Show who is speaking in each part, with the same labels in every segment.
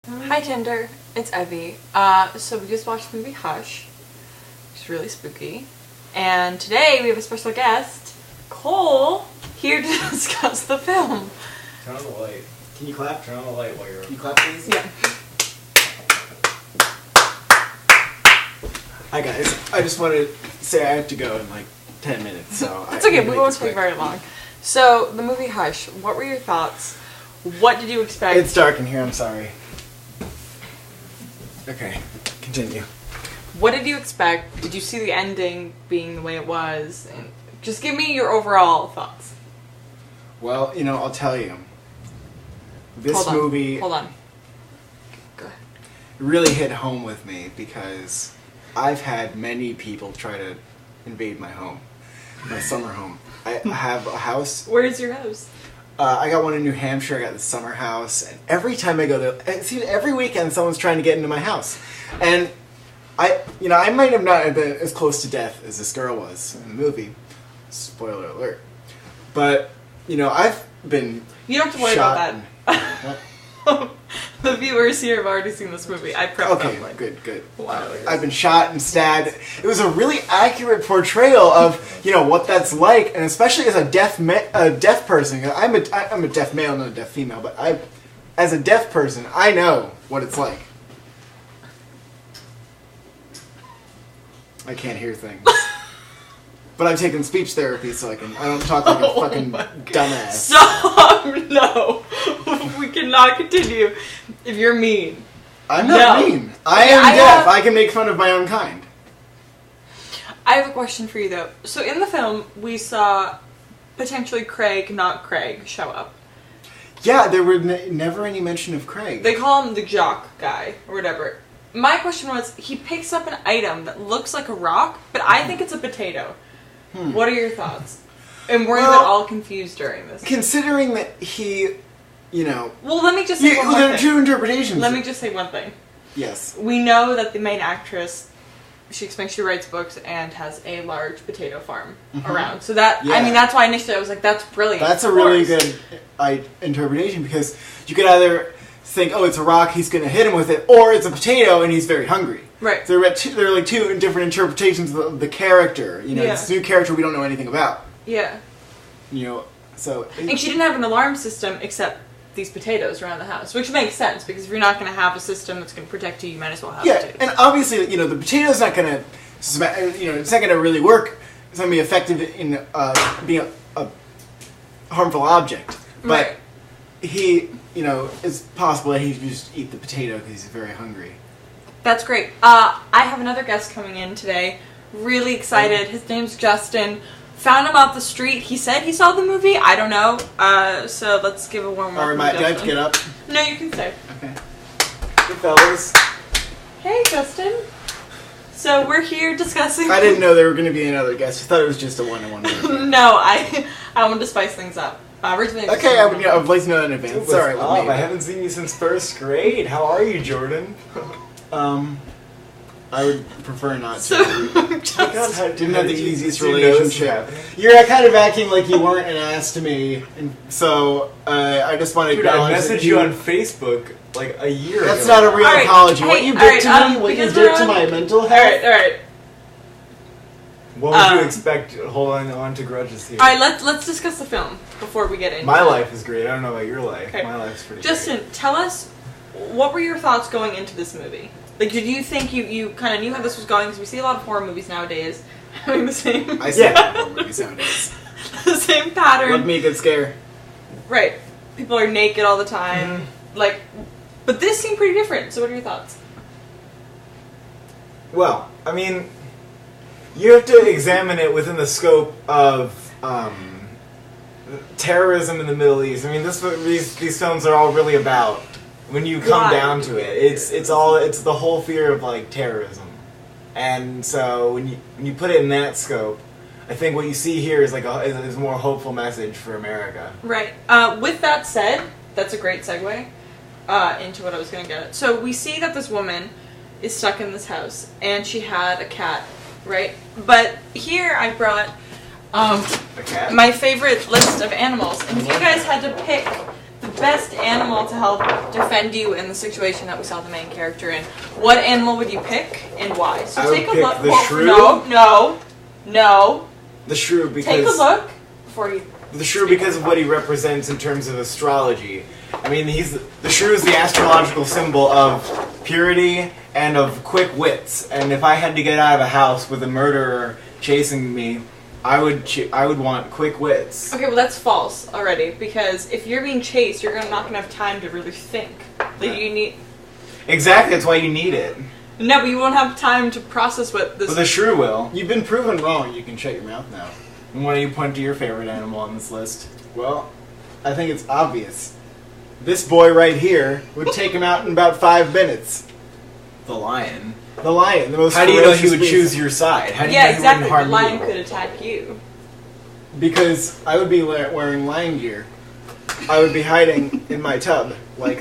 Speaker 1: Hi Tinder, it's Evie. So we just watched the movie Hush, which is really spooky. And today we have a special guest, Cole, here to discuss the film.
Speaker 2: Turn on the light. Can you clap? Turn on the light while you're...
Speaker 3: Can you clap, please?
Speaker 1: Yeah.
Speaker 3: Hi guys, I just wanted to say I have to go in like 10 minutes, so...
Speaker 1: It's okay, we won't take very long. So, the movie Hush, what were your thoughts? What did you expect?
Speaker 3: It's dark in here, I'm sorry. Okay, continue.
Speaker 1: What did you expect? Did you see the ending being the way it was? And just give me your overall thoughts.
Speaker 3: Well, you know, I'll tell you. This
Speaker 1: Hold on.
Speaker 3: movie
Speaker 1: Hold on. Go ahead.
Speaker 3: really hit home with me because I've had many people try to invade my home, my summer home. I have a house.
Speaker 1: Where's your house?
Speaker 3: I got one in New Hampshire. I got the summer house, and every time I go there, it seems every weekend someone's trying to get into my house, and I might have not been as close to death as this girl was in the movie. Spoiler alert. But I've been.
Speaker 1: You don't have to worry about that. The viewers here have already seen this movie. I prepped them. Like,
Speaker 3: good.
Speaker 1: wow.
Speaker 3: I've been shot and stabbed. It was a really accurate portrayal of what that's like, and especially as a deaf person. I'm a deaf male, not a deaf female, but as a deaf person, I know what it's like. I can't hear things. But I'm taking speech therapy so I don't talk like a fucking dumbass.
Speaker 1: Stop! No! We cannot continue if you're mean.
Speaker 3: I'm not mean. I am deaf. I can make fun of my own kind.
Speaker 1: I have a question for you though. So in the film, we saw potentially Craig, not Craig, show up.
Speaker 3: Yeah, there were never any mention of Craig.
Speaker 1: They call him the jock guy, or whatever. My question was, he picks up an item that looks like a rock, but I think it's a potato. What are your thoughts? And were you at all confused during this?
Speaker 3: Considering that he,
Speaker 1: Well, let me just say one more
Speaker 3: there are
Speaker 1: thing.
Speaker 3: two interpretations.
Speaker 1: Let me just say one thing.
Speaker 3: Yes.
Speaker 1: We know that the main actress, she explains she writes books and has a large potato farm around. So that, I mean, that's why initially I was like, that's brilliant.
Speaker 3: That's a really good interpretation, because you could either think, oh, it's a rock, he's going to hit him with it, or it's a potato and he's very hungry.
Speaker 1: Right.
Speaker 3: So there are like two different interpretations of the character. This new character we don't know anything about.
Speaker 1: Yeah.
Speaker 3: So...
Speaker 1: And she didn't have an alarm system except these potatoes around the house, which makes sense, because if you're not going to have a system that's going to protect you, you might as well have potatoes.
Speaker 3: And obviously, the potato's not going to, it's not going to really work. It's not going to be effective in being a harmful object. But he, it's possible that he just eat the potato because he's very hungry.
Speaker 1: That's great. I have another guest coming in today. Really excited. His name's Justin. Found him off the street. He said he saw the movie. I don't know. So let's give a warm welcome.
Speaker 3: Alright, do I have to get up?
Speaker 1: No, you can stay.
Speaker 3: Okay. Hey, fellas.
Speaker 1: Hey, Justin. So we're here discussing...
Speaker 3: I didn't know there were going to be another guest. I thought it was just a one-on-one.
Speaker 1: No, I wanted to spice things up. Originally,
Speaker 3: okay, I would like to know that in advance. Sorry,
Speaker 2: I haven't seen you since first grade. How are you, Jordan?
Speaker 3: I would prefer not to.
Speaker 1: So,
Speaker 3: Didn't have the easiest relationship. You're kind of acting like you weren't an ass to me, and so I just want to acknowledge
Speaker 2: I messaged you on Facebook like a year ago.
Speaker 3: That's not a real apology. What you did to me, what you did to my mental health.
Speaker 1: Alright.
Speaker 2: What would you expect holding on to grudges here?
Speaker 1: Alright, let's discuss the film before we get into
Speaker 2: My life is great. I don't know about your life.
Speaker 1: Okay.
Speaker 2: My life's pretty
Speaker 1: Justin, tell us, what were your thoughts going into this movie? Like, did you think you kind of knew how this was going? Because we see a lot of horror movies nowadays having the same...
Speaker 3: I see a lot of horror movies nowadays.
Speaker 1: The same pattern.
Speaker 3: Love me a good scare.
Speaker 1: Right. People are naked all the time. Like, but this seemed pretty different. So what are your thoughts?
Speaker 2: Well, I mean, you have to examine it within the scope of terrorism in the Middle East. I mean, these films are all really about, when you come down to it, it's the whole fear of like terrorism, and so when you put it in that scope, I think what you see here is like is a more hopeful message for America.
Speaker 1: Right. With that said, that's a great segue into what I was going to get at. So we see that this woman is stuck in this house, and she had a cat, right? But here I brought
Speaker 2: a cat?
Speaker 1: my favorite list of animals, and if you guys had to pick the best animal to help defend you in the situation that we saw the main character in, what animal would you pick and why? So
Speaker 2: I would
Speaker 1: take a
Speaker 2: pick
Speaker 1: look.
Speaker 2: the shrew.
Speaker 1: No.
Speaker 2: The shrew because
Speaker 1: Take a look before you.
Speaker 2: the shrew because of what he represents in terms of astrology. I mean, the shrew is the astrological symbol of purity and of quick wits. And if I had to get out of a house with a murderer chasing me, I would want quick wits.
Speaker 1: Okay, well that's false already because if you're being chased, you're not gonna have time to really think. Like you need.
Speaker 2: Exactly, that's why you need it.
Speaker 1: No, but you won't have time to process what this.
Speaker 2: But the shrew will.
Speaker 3: You've been proven wrong. You can shut your mouth now.
Speaker 2: And why don't you point to your favorite animal on this list?
Speaker 3: Well, I think it's obvious. This boy right here would take him out in about 5 minutes.
Speaker 2: The lion.
Speaker 3: The lion, the most
Speaker 2: How do you know he
Speaker 3: ferocious
Speaker 2: would
Speaker 3: beast.
Speaker 2: choose your side? How do you
Speaker 1: Yeah,
Speaker 2: know he
Speaker 1: exactly.
Speaker 2: wouldn't harm
Speaker 1: The lion
Speaker 2: you?
Speaker 1: could attack you.
Speaker 3: Because I would be wearing lion gear. I would be hiding in my tub, like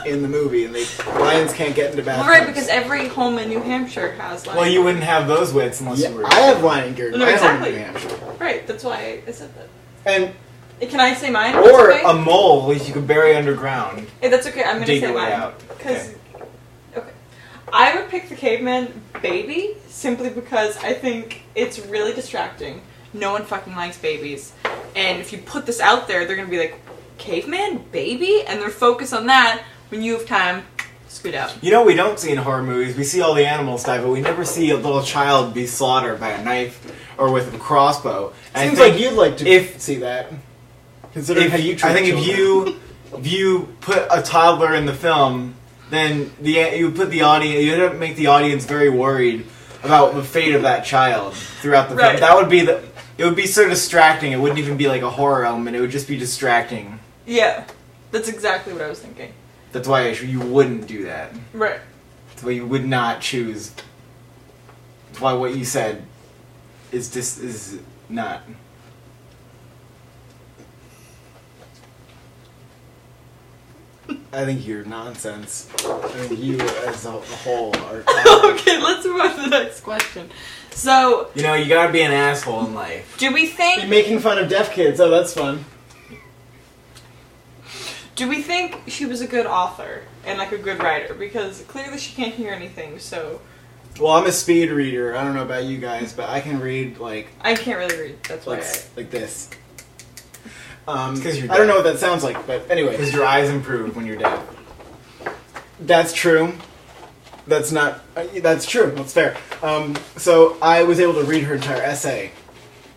Speaker 3: in the movie, and lions can't get into bathtubs.
Speaker 1: Well, right, because every home in New Hampshire has lion.
Speaker 2: Well, you wouldn't have those wits unless
Speaker 3: Yeah,
Speaker 2: you were.
Speaker 3: I have lion gear.
Speaker 1: No,
Speaker 3: I have
Speaker 1: exactly.
Speaker 3: New Hampshire.
Speaker 1: Right, that's why I said that.
Speaker 3: And
Speaker 1: Can I say mine?
Speaker 2: Or
Speaker 1: That's okay?
Speaker 2: a mole which you could bury underground.
Speaker 1: Hey, that's okay. I'm gonna
Speaker 2: Dig
Speaker 1: say
Speaker 2: your way
Speaker 1: mine.
Speaker 2: out.
Speaker 1: Because, okay. I would pick the caveman baby simply because I think it's really distracting. No one fucking likes babies. And if you put this out there, they're gonna be like, caveman baby? And they're focused on that when you have time, scoot out.
Speaker 2: You know, we don't see in horror movies, we see all the animals die, but we never see a little child be slaughtered by a knife or with a crossbow. And
Speaker 3: seems
Speaker 2: I think
Speaker 3: like you'd like to see that. Considering how you treat
Speaker 2: I think
Speaker 3: children.
Speaker 2: if you put a toddler in the film, then you put the audience, you have to make the audience very worried about the fate of that child throughout the film.
Speaker 1: Right.
Speaker 2: That would be it would be so distracting. It wouldn't even be like a horror element. It would just be distracting.
Speaker 1: Yeah, that's exactly what I was thinking.
Speaker 2: That's why you wouldn't do that.
Speaker 1: Right.
Speaker 2: That's why you would not choose. That's why what you said is not.
Speaker 3: I think you're nonsense. I think you as a whole are...
Speaker 1: Okay, let's move on to the next question. So,
Speaker 2: You know, you gotta be an asshole in life.
Speaker 1: do we think...
Speaker 3: You're making fun of deaf kids. Oh, that's fun.
Speaker 1: Do we think she was a good author and like a good writer? Because clearly she can't hear anything, so
Speaker 3: Well, I'm a speed reader. I don't know about you guys, but I can read like
Speaker 1: I can't really read. That's why.
Speaker 3: like this.
Speaker 2: It's 'cause you're
Speaker 3: I don't know
Speaker 2: deaf.
Speaker 3: what that sounds like, but anyway,
Speaker 2: Because your eyes improve when you're deaf.
Speaker 3: that's true. That's not. That's true. That's fair. So I was able to read her entire essay,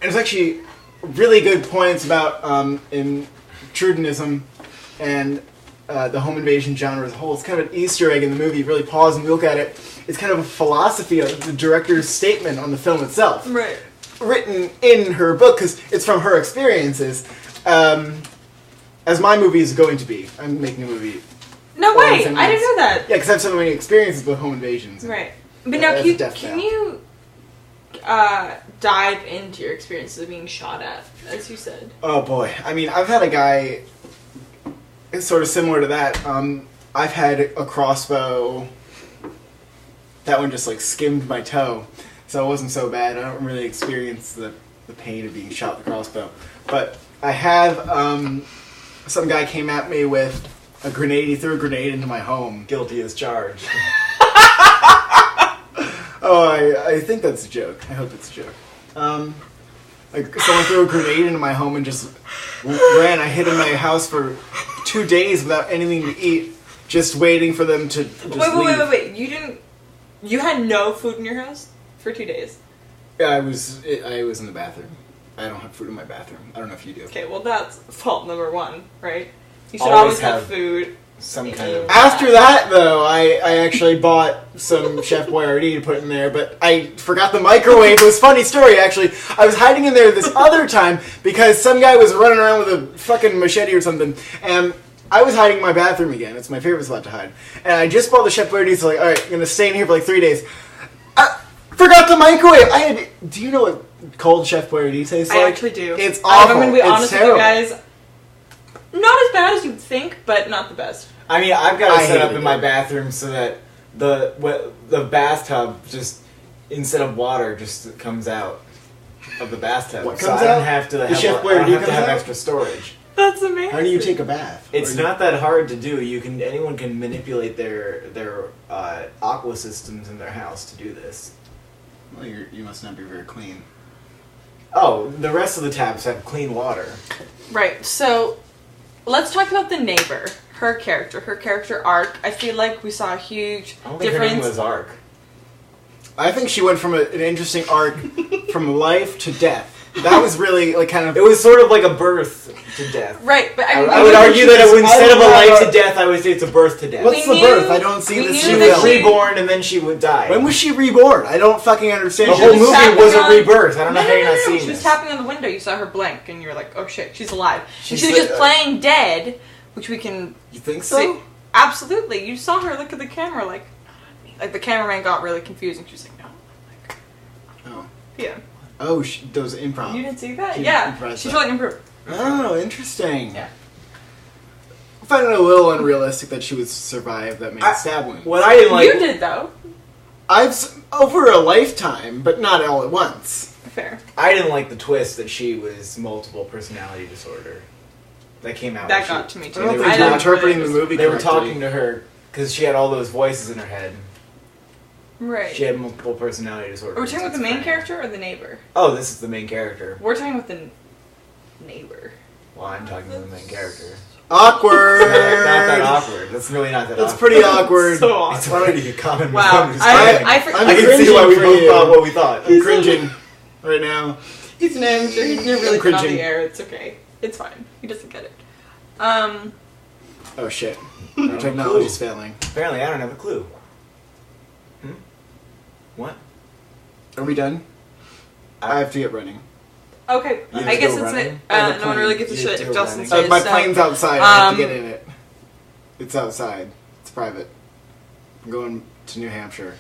Speaker 3: and it's actually really good points about intrusionism and the home invasion genre as a whole. It's kind of an Easter egg in the movie. You really pause and look at it. It's kind of a philosophy of the director's statement on the film itself,
Speaker 1: Right.
Speaker 3: written in her book because it's from her experiences. As my movie is going to be. I'm making a movie.
Speaker 1: No
Speaker 3: Or
Speaker 1: way!
Speaker 3: within
Speaker 1: I didn't
Speaker 3: months.
Speaker 1: know that.
Speaker 3: Yeah, because I have so many experiences with home invasions.
Speaker 1: Right. But
Speaker 3: Yeah,
Speaker 1: now,
Speaker 3: as a deaf
Speaker 1: can
Speaker 3: now.
Speaker 1: you dive into your experiences of being shot at, as you said?
Speaker 3: Oh boy. I mean, I've had a guy it's sort of similar to that. I've had a crossbow. That one just like skimmed my toe. So it wasn't so bad. I don't really experience the pain of being shot with a crossbow. But I have some guy came at me with a grenade. He threw a grenade into my home.
Speaker 2: Guilty as charged.
Speaker 3: Oh, I think that's a joke. I hope it's a joke. Like someone threw a grenade into my home and just ran. I hid in my house for 2 days without anything to eat, just waiting for them to just leave.
Speaker 1: Wait. You had no food in your house for 2 days?
Speaker 3: Yeah, I was in the bathroom. I don't have food in my bathroom. I don't know if you do.
Speaker 1: Okay, well that's fault number one, right? You should
Speaker 2: Always
Speaker 1: always have
Speaker 2: have
Speaker 1: food.
Speaker 2: Some kind of.
Speaker 3: After that, though, I actually bought some Chef Boyardee to put in there, but I forgot the microwave. It was a funny story, actually. I was hiding in there this other time because some guy was running around with a fucking machete or something, and I was hiding in my bathroom again. It's my favorite spot to hide. And I just bought the Chef Boyardee, so like, alright, I'm gonna stay in here for like 3 days. I forgot the microwave! Do you know what cold Chef Boyardee tastes like?
Speaker 1: I actually do.
Speaker 3: It's awful.
Speaker 1: I'm gonna be
Speaker 3: It's
Speaker 1: honest with
Speaker 3: terrible.
Speaker 1: you guys. Not as bad as you'd think, but not the best.
Speaker 2: I mean, I've got
Speaker 3: I
Speaker 2: it set up
Speaker 3: hated
Speaker 2: in my
Speaker 3: it.
Speaker 2: bathroom so that the bathtub just instead of water just comes out of the bathtub.
Speaker 3: What
Speaker 2: so
Speaker 3: comes
Speaker 2: I don't
Speaker 3: out?
Speaker 2: have to
Speaker 3: The
Speaker 2: have,
Speaker 3: Chef
Speaker 2: I don't
Speaker 3: Boyardee
Speaker 2: have to
Speaker 3: comes
Speaker 2: have
Speaker 3: out?
Speaker 2: extra storage.
Speaker 1: That's amazing.
Speaker 3: How do you take a bath?
Speaker 2: It's not that hard to do. Anyone can manipulate their aqua systems in their house to do this.
Speaker 3: Well, you must not be very clean.
Speaker 2: Oh, the rest of the taps have clean water.
Speaker 1: Right. So, let's talk about the neighbor. Her character arc. I feel like we saw a huge
Speaker 2: I don't think her name
Speaker 1: difference.
Speaker 2: was Ark.
Speaker 3: I think she went from an interesting arc from life to death. That was really like kind of.
Speaker 2: It was sort of like a birth to death.
Speaker 1: Right, but I mean,
Speaker 2: I would argue that instead of a
Speaker 3: I
Speaker 2: life
Speaker 3: don't
Speaker 2: to death, I would say it's a birth to death.
Speaker 3: What's the birth? I don't see
Speaker 1: we
Speaker 3: this.
Speaker 1: knew
Speaker 2: She
Speaker 1: that
Speaker 2: was
Speaker 1: she-
Speaker 2: reborn and then she would die.
Speaker 3: When was she reborn? I don't fucking understand.
Speaker 2: The
Speaker 3: She
Speaker 2: whole
Speaker 3: was
Speaker 2: movie
Speaker 1: tapping
Speaker 2: was a
Speaker 1: on-
Speaker 2: rebirth. I don't know how you're not seeing
Speaker 1: She was
Speaker 2: this.
Speaker 1: tapping on the window. You saw her blink, and you're like, "Oh shit, she's alive."
Speaker 2: She's
Speaker 1: She was
Speaker 2: the-
Speaker 1: just playing dead, which we can
Speaker 3: You think
Speaker 1: see.
Speaker 3: so?
Speaker 1: Absolutely, you saw her look at the camera like the cameraman got really confused, and she was like, "No."
Speaker 3: Oh.
Speaker 1: Yeah.
Speaker 3: Oh, those improv.
Speaker 1: You didn't see that?
Speaker 3: She
Speaker 1: Yeah.
Speaker 3: improvised
Speaker 1: She's
Speaker 3: that.
Speaker 1: really improved.
Speaker 3: Oh, interesting.
Speaker 1: Yeah.
Speaker 3: I find it a little unrealistic that she would survive that many stab wounds.
Speaker 2: What I didn't like.
Speaker 1: You did though.
Speaker 3: Over a lifetime, but not all at once.
Speaker 1: Fair.
Speaker 2: I didn't like the twist that she was multiple personality disorder. That came out.
Speaker 1: That
Speaker 2: when
Speaker 1: got to me
Speaker 3: I
Speaker 1: too.
Speaker 3: don't
Speaker 2: They
Speaker 3: think
Speaker 2: were
Speaker 3: you're
Speaker 2: not-
Speaker 3: interpreting the movie
Speaker 2: They were
Speaker 3: correctly.
Speaker 2: talking to her because she had all those voices in her head.
Speaker 1: Right.
Speaker 2: She had multiple personality disorder.
Speaker 1: Are we talking about the main character or the neighbor?
Speaker 2: Oh, this is the main character.
Speaker 1: We're talking about the neighbor.
Speaker 2: Well, I'm talking about the main character.
Speaker 3: Awkward!
Speaker 2: Not that awkward. That's really not that
Speaker 3: That's
Speaker 2: awkward.
Speaker 3: pretty awkward.
Speaker 1: So
Speaker 2: It's a
Speaker 1: awkward.
Speaker 2: pretty common
Speaker 1: Wow.
Speaker 2: misunderstanding.
Speaker 1: I
Speaker 3: I'm
Speaker 2: I can see why we
Speaker 3: cringing for
Speaker 2: both
Speaker 3: you.
Speaker 2: thought what we thought.
Speaker 3: I'm cringing right now.
Speaker 1: He's an amateur. He's never really
Speaker 3: I'm
Speaker 1: been on
Speaker 3: cringing.
Speaker 1: the air. It's okay. It's fine. He doesn't get it.
Speaker 3: Oh shit.
Speaker 2: don't
Speaker 3: Our
Speaker 2: have
Speaker 3: technology's
Speaker 2: a clue.
Speaker 3: failing.
Speaker 2: Apparently, I don't have a clue. What?
Speaker 3: Are we done? I have to get running.
Speaker 1: Okay.
Speaker 2: You have
Speaker 1: I
Speaker 2: to
Speaker 1: guess
Speaker 2: go
Speaker 1: it's
Speaker 2: running?
Speaker 3: I have a
Speaker 1: no one
Speaker 3: plane.
Speaker 1: really gives a
Speaker 2: You have
Speaker 1: shit
Speaker 2: to
Speaker 1: if
Speaker 2: go
Speaker 1: Justin
Speaker 2: running?
Speaker 1: says
Speaker 3: My
Speaker 1: so.
Speaker 3: plane's outside. I have to
Speaker 1: Um,
Speaker 3: get in it. It's outside. It's private. I'm going to New Hampshire.